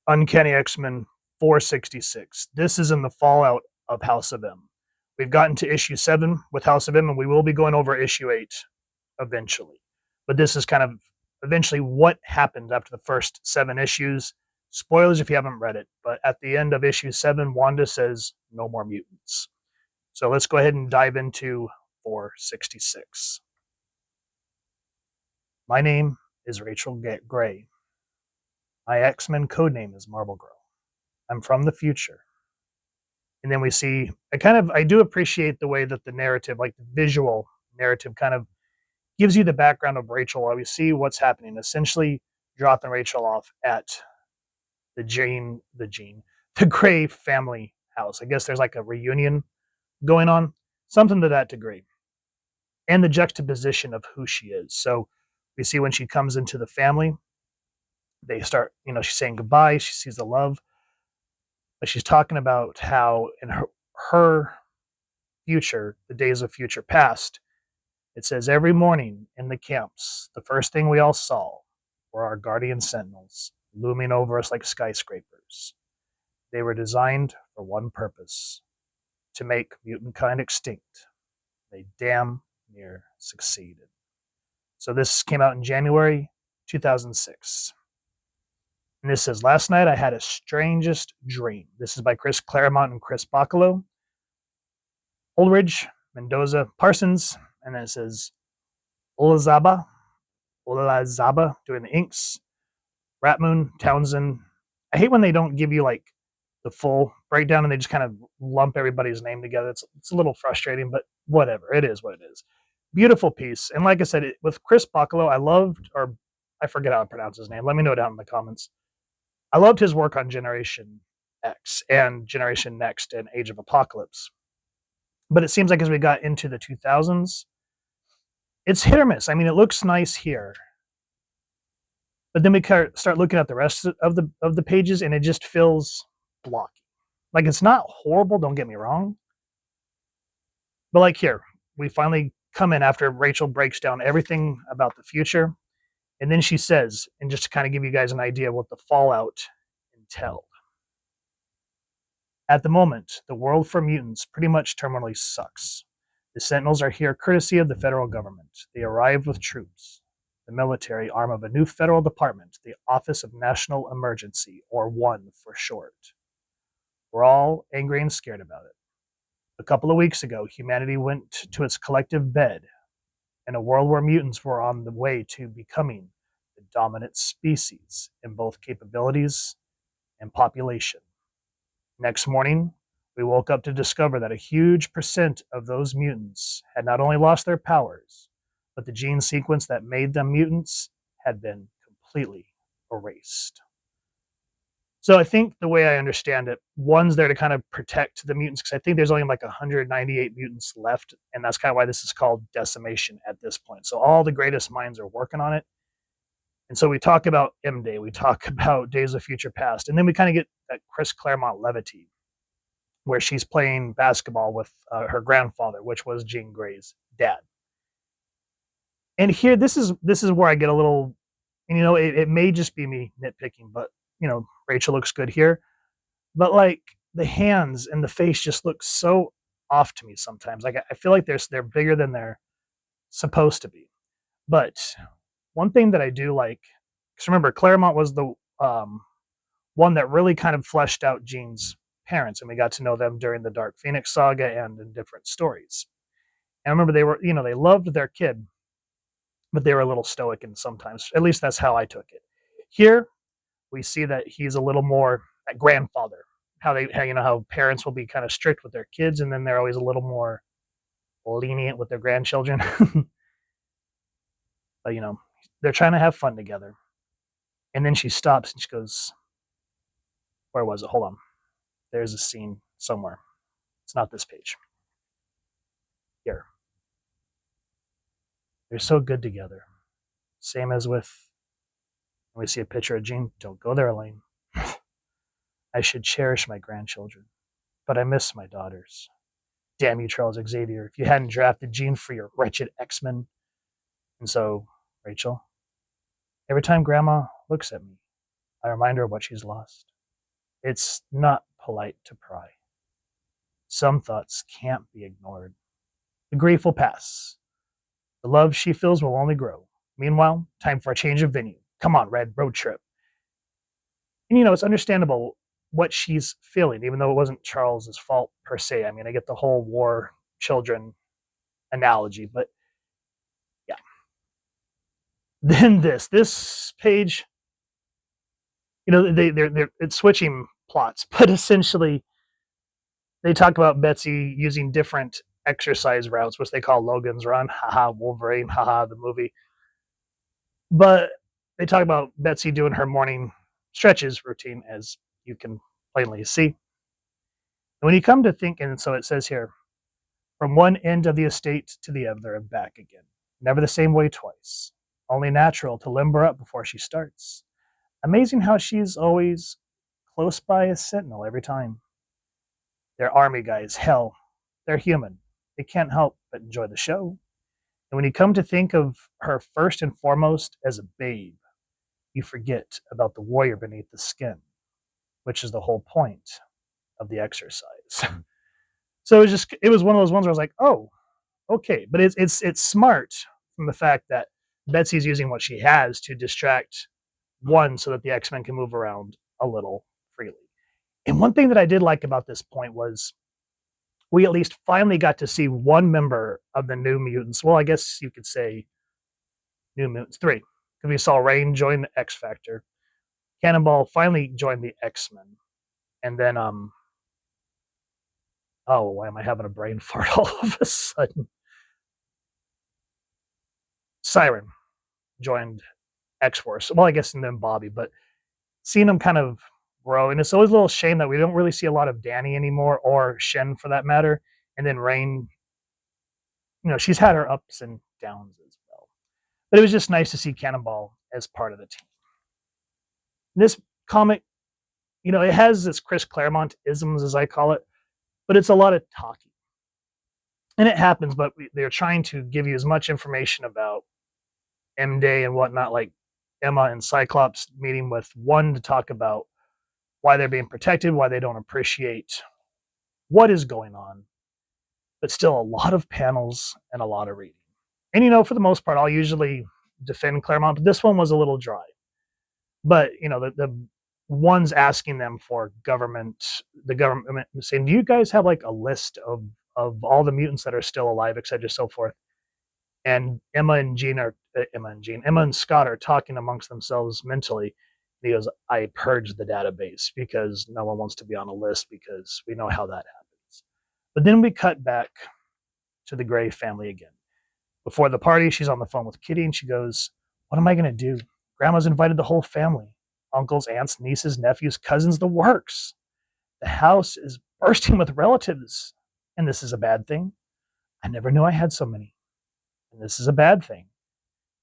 Uncanny X-Men 466. This is in the fallout of House of M. We've gotten to issue 7 with House of M, and we will be going over issue 8 eventually. But this is kind of eventually what happened after the first 7 issues. Spoilers if you haven't read it, but at the end of issue 7, Wanda says, no more mutants. So let's go ahead and dive into 466. My name is Rachel Gray. My X-Men codename is Marble Girl. I'm from the future. And then we see, I do appreciate the way that the narrative, like the visual narrative, kind of gives you the background of Rachel while we see what's happening. Essentially, dropping Rachel off at the Gray family house. I guess there's like a reunion going on, something to that degree. And the juxtaposition of who she is. So we see when she comes into the family, they start, she's saying goodbye, she sees the love, but she's talking about how in her future, the days of future past, it says every morning in the camps, the first thing we all saw were our guardian sentinels looming over us like skyscrapers. They were designed for one purpose, to make mutant kind extinct. They damn near succeeded. So this came out in January 2006. And this says, last night I had a strangest dream. This is by Chris Claremont and Chris Bachalo. Holdredge, Mendoza, Parsons. And then it says Olazaba doing the inks. Rapmund, Townsend. I hate when they don't give you like the full breakdown and they just kind of lump everybody's name together. It's a little frustrating, but whatever. It is what it is. Beautiful piece. And like I said, with Chris Bachalo, I forget how to pronounce his name. Let me know down in the comments. I loved his work on Generation X and Generation Next and Age of Apocalypse. But it seems like as we got into the 2000s, it's hit or miss. I mean, it looks nice here. But then we start looking at the rest of the pages and it just feels blocky. Like it's not horrible, don't get me wrong. But like here, we finally come in after Rachel breaks down everything about the future. And then she says, and just to kind of give you guys an idea of what the fallout entailed. At the moment, the world for mutants pretty much terminally sucks. The Sentinels are here courtesy of the federal government. They arrived with troops, the military arm of a new federal department, the Office of National Emergency, or ONE for short. We're all angry and scared about it. A couple of weeks ago, humanity went to its collective bed in a world where mutants were on the way to becoming the dominant species in both capabilities and population. Next morning, we woke up to discover that a huge percent of those mutants had not only lost their powers, but the gene sequence that made them mutants had been completely erased. So I think the way I understand it, ONE's there to kind of protect the mutants, because I think there's only like 198 mutants left, and that's kind of why this is called Decimation at this point. So all the greatest minds are working on it. And so we talk about M-Day, we talk about Days of Future Past, and then we kind of get that Chris Claremont levity, where she's playing basketball with her grandfather, which was Jean Grey's dad. And here, this is where I get a little, and it may just be me nitpicking, but Rachel looks good here, but like the hands and the face just look so off to me sometimes. Like I feel like they're bigger than they're supposed to be. But one thing that I do like, because remember, Claremont was the one that really kind of fleshed out Jean's parents, and we got to know them during the Dark Phoenix saga and in different stories. And I remember they were, they loved their kid, but they were a little stoic, and sometimes, at least that's how I took it. Here, we see that he's a little more that grandfather. How parents will be kind of strict with their kids, and then they're always a little more lenient with their grandchildren. But they're trying to have fun together. And then she stops and she goes, where was it? Hold on. There's a scene somewhere. It's not this page. Here. They're so good together. Same as with, when we see a picture of Jean. Don't go there, Elaine. I should cherish my grandchildren, but I miss my daughters. Damn you, Charles Xavier, if you hadn't drafted Jean for your wretched X-Men. And so, Rachel, every time Grandma looks at me, I remind her of what she's lost. It's not polite to pry. Some thoughts can't be ignored. The grief will pass. The love she feels will only grow. Meanwhile, time for a change of venue. Come on, Red, road trip. And it's understandable what she's feeling, even though it wasn't Charles's fault per se. I mean, I get the whole war children analogy, but yeah. Then this page, they're it's switching plots, but essentially they talk about Betsy using different exercise routes, which they call Logan's Run, haha, Wolverine, haha, the movie. But they talk about Betsy doing her morning stretches routine, as you can plainly see. And when you come to think, and so it says here, from one end of the estate to the other and back again. Never the same way twice. Only natural to limber up before she starts. Amazing how she's always close by a sentinel every time. They're army guys. Hell, they're human. They can't help but enjoy the show. And when you come to think of her first and foremost as a babe, you forget about the warrior beneath the skin, which is the whole point of the exercise. So it was one of those ones where I was like, oh, okay, but it's smart from the fact that Betsy's using what she has to distract one so that the X-Men can move around a little freely. And one thing that I did like about this point was we at least finally got to see one member of the New Mutants. Well, I guess you could say New Mutants 3. Because we saw Rain join the X Factor. Cannonball finally joined the X-Men. And then, oh, why am I having a brain fart all of a sudden? Siren joined X-Force. Well, I guess, and then Bobby. But seeing them kind of grow, and it's always a little shame that we don't really see a lot of Danny anymore, or Shen for that matter. And then Rain, she's had her ups and downs as well. But it was just nice to see Cannonball as part of the team. This comic, it has this Chris Claremont isms, as I call it, but it's a lot of talking. And it happens, but they're trying to give you as much information about M-Day and whatnot, like Emma and Cyclops meeting with one to talk about why they're being protected, why they don't appreciate what is going on, but still a lot of panels and a lot of reading. And, for the most part, I'll usually defend Claremont, but this one was a little dry. But, the ones asking them for the government saying, do you guys have like a list of all the mutants that are still alive, et cetera, so forth? And Emma and Scott are talking amongst themselves mentally. He goes, I purged the database because no one wants to be on a list because we know how that happens. But then we cut back to the Gray family again. Before the party, she's on the phone with Kitty and she goes, what am I going to do? Grandma's invited the whole family. Uncles, aunts, nieces, nephews, cousins, the works. The house is bursting with relatives. And this is a bad thing. I never knew I had so many. And this is a bad thing.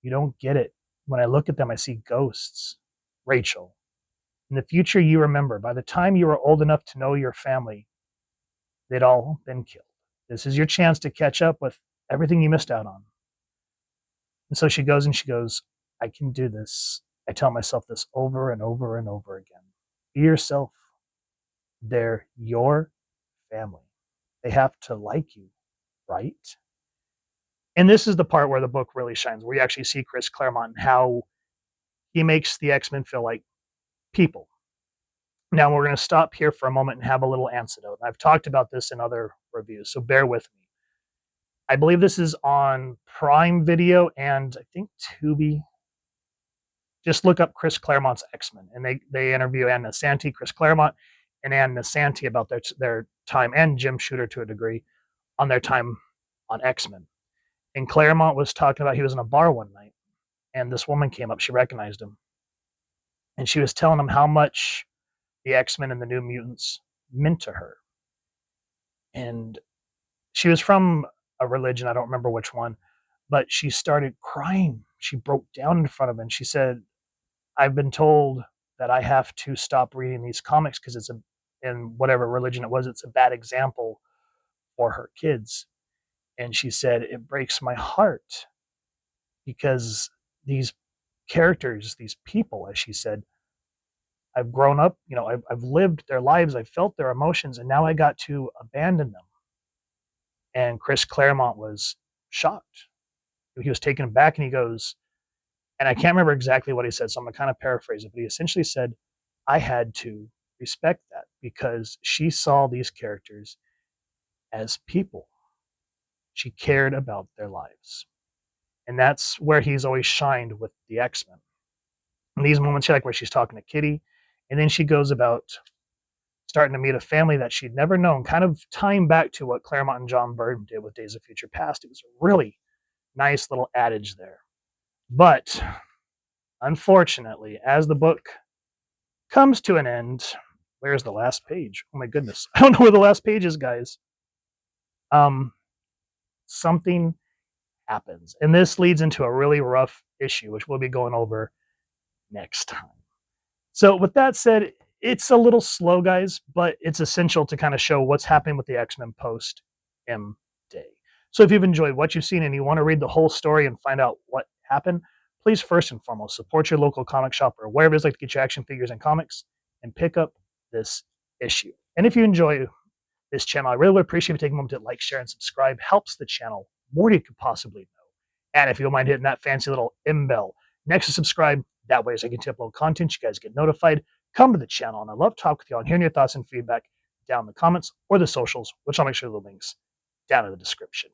You don't get it. When I look at them, I see ghosts. Rachel, in the future, you remember, by the time you were old enough to know your family, they'd all been killed. This is your chance to catch up with everything you missed out on. And so she goes, I can do this. I tell myself this over and over and over again. Be yourself. They're your family. They have to like you, right? And this is the part where the book really shines, where you actually see Chris Claremont and how he makes the X-Men feel like people. Now we're going to stop here for a moment and have a little anecdote. I've talked about this in other reviews, so bear with me. I believe this is on Prime Video and I think Tubi. Just look up Chris Claremont's X-Men, and they interview Ann Nasanti, Chris Claremont, and Ann Nasanti about their time, and Jim Shooter to a degree, on their time on X-Men. And Claremont was talking about, he was in a bar one night, and this woman came up. She recognized him. And she was telling him how much the X-Men and the New Mutants meant to her. And she was from a religion, I don't remember which one, but she started crying. She broke down in front of him, and she said, I've been told that I have to stop reading these comics because in whatever religion it was, it's a bad example for her kids. And she said, it breaks my heart because these characters, these people, as she said, I've grown up, I've lived their lives, I've felt their emotions, and now I got to abandon them. And Chris Claremont was shocked. He was taken aback, and he goes, and I can't remember exactly what he said, so I'm going to kind of paraphrase it, but he essentially said, I had to respect that because she saw these characters as people. She cared about their lives. And that's where he's always shined with the X-Men. In these moments, like where she's talking to Kitty, and then she goes about starting to meet a family that she'd never known, kind of tying back to what Claremont and John Byrne did with Days of Future Past. It was a really nice little adage there. But unfortunately, as the book comes to an end, where's the last page? Oh my goodness. I don't know where the last page is, guys. Something happens. And this leads into a really rough issue, which we'll be going over next time. So with that said, it's a little slow, guys, but it's essential to kind of show what's happening with the X-Men post M Day. So if you've enjoyed what you've seen and you want to read the whole story and find out what happened, please first and foremost support your local comic shop or wherever it is like to get your action figures and comics and pick up this issue. And if you enjoy this channel, I really would appreciate if you take a moment to like, share, and subscribe. Helps the channel more than you could possibly know. And if you don't mind hitting that fancy little M bell next to subscribe, that way as I get to upload content, you guys get notified. Come to the channel, and I love talking with you all and hearing your thoughts and feedback down in the comments or the socials, which I'll make sure the links down in the description.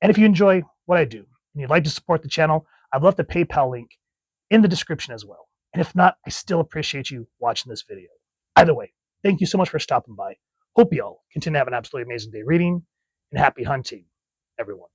And if you enjoy what I do and you'd like to support the channel, I've left the PayPal link in the description as well. And if not, I still appreciate you watching this video. Either way, thank you so much for stopping by. Hope you all continue to have an absolutely amazing day reading, and happy hunting, everyone.